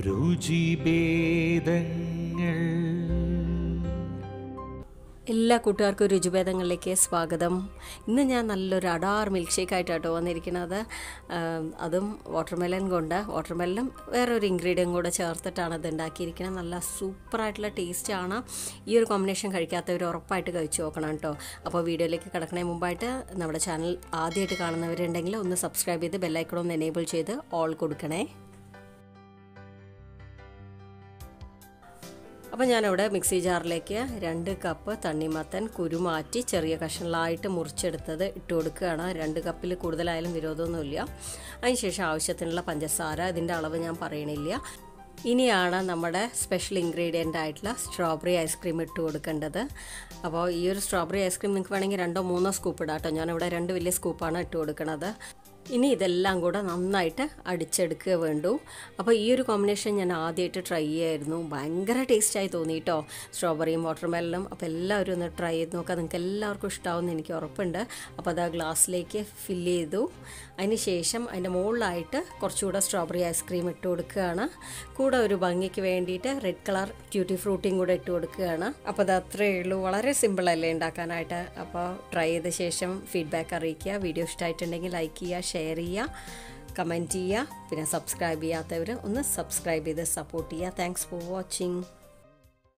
രുചിഭേദങ്ങൾ. എല്ലാ കൂട്ടുകാർക്കും രുചിഭേദങ്ങളിലേക്ക് സ്വാഗതം. ഇന്ന് ഞാൻ നല്ലൊരു അടാർ മിൽക്ക് ഷേക്ക് ആയിട്ടാട്ടോ വന്നിരിക്കുന്നത്. അതും വാട്ടർമെലൺ കൊണ്ട്, വാട്ടർമെലനും വേറൊരു ഇൻഗ്രീഡിയൻ കൂടെ ചേർത്തിട്ടാണ് ഇത് ഉണ്ടാക്കിയിരിക്കുന്നത്. നല്ല സൂപ്പറായിട്ടുള്ള ടേസ്റ്റാണ്. ഈ ഒരു കോമ്പിനേഷൻ കഴിക്കാത്തവർ ഉറപ്പായിട്ട് കഴിച്ചു നോക്കണം കേട്ടോ. അപ്പോൾ വീഡിയോയിലേക്ക് കിടക്കുന്നതിന് മുമ്പായിട്ട് നമ്മുടെ ചാനൽ ആദ്യമായിട്ട് കാണുന്നവരുണ്ടെങ്കിൽ ഒന്ന് സബ്സ്ക്രൈബ് ചെയ്ത് ബെല്ലൈക്കൺ ഒന്ന് എനേബിൾ ചെയ്ത് ഓൾ കൊടുക്കണേ. അപ്പോൾ ഞാനിവിടെ മിക്സി ജാറിലേക്ക് 2 കപ്പ് തണ്ണിമത്തൻ കുരുമാറ്റി ചെറിയ കഷ്ണങ്ങളായിട്ട് മുറിച്ചെടുത്തത് ഇട്ട് കൊടുക്കുകയാണ്. 2 കപ്പിൽ കൂടുതലായാലും വിരോധമൊന്നുമില്ല. അതിനുശേഷം ആവശ്യത്തിനുള്ള പഞ്ചസാര, ഇതിൻ്റെ അളവ് ഞാൻ പറയണില്ല. ഇനിയാണ് നമ്മുടെ സ്പെഷ്യൽ ഇൻഗ്രീഡിയൻ്റ് ആയിട്ടുള്ള സ്ട്രോബെറി ഐസ്ക്രീം ഇട്ട് കൊടുക്കേണ്ടത്. അപ്പോൾ ഈ ഒരു സ്ട്രോബെറി ഐസ്ക്രീം നിങ്ങൾക്ക് വേണമെങ്കിൽ 2-3 സ്കൂപ്പ് ഇടാം കേട്ടോ. ഞാനിവിടെ 2 വലിയ സ്കൂപ്പാണ് ഇട്ട് കൊടുക്കുന്നത്. ഇനി ഇതെല്ലാം കൂടെ നന്നായിട്ട് അടിച്ചെടുക്കുക വേണ്ടു. അപ്പോൾ ഈ ഒരു കോമ്പിനേഷൻ ഞാൻ ആദ്യമായിട്ട് ട്രൈ ചെയ്യായിരുന്നു. ഭയങ്കര ടേസ്റ്റായി തോന്നി കേട്ടോ, സ്ട്രോബെറിയും വാട്ടർമെലനും. അപ്പോൾ എല്ലാവരും ഒന്ന് ട്രൈ ചെയ്ത് നോക്കാം. നിങ്ങൾക്ക് എല്ലാവർക്കും ഇഷ്ടമാവുമെന്ന് എനിക്ക് ഉറപ്പുണ്ട്. അപ്പോൾ അത് ആ ഗ്ലാസ്സിലേക്ക് ഫില്ല് ചെയ്തു. അതിന് ശേഷം അതിൻ്റെ മുകളിലായിട്ട് കുറച്ചുകൂടെ സ്ട്രോബെറി ഐസ്ക്രീം ഇട്ട് കൊടുക്കുകയാണ്. കൂടെ ഒരു ഭംഗിക്ക് വേണ്ടിയിട്ട് റെഡ് കളർ ട്യൂട്ടി ഫ്രൂട്ടിയും കൂടെ ഇട്ട് കൊടുക്കുകയാണ്. അപ്പോൾ അത് അത്രയേ ഉള്ളൂ. വളരെ സിമ്പിളല്ലേ ഉണ്ടാക്കാനായിട്ട്. അപ്പോൾ ട്രൈ ചെയ്ത ശേഷം ഫീഡ്ബാക്ക് അറിയിക്കുക. വീഡിയോ ഇഷ്ടമായിട്ടുണ്ടെങ്കിൽ ലൈക്ക് ചെയ്യുക, ഷെയർ ചെയ്യുക, കമൻറ്റ് ചെയ്യുക. പിന്നെ സബ്സ്ക്രൈബ് ചെയ്യാത്തവർ ഒന്ന് സബ്സ്ക്രൈബ് ചെയ്ത് സപ്പോർട്ട് ചെയ്യുക. Thanks for watching.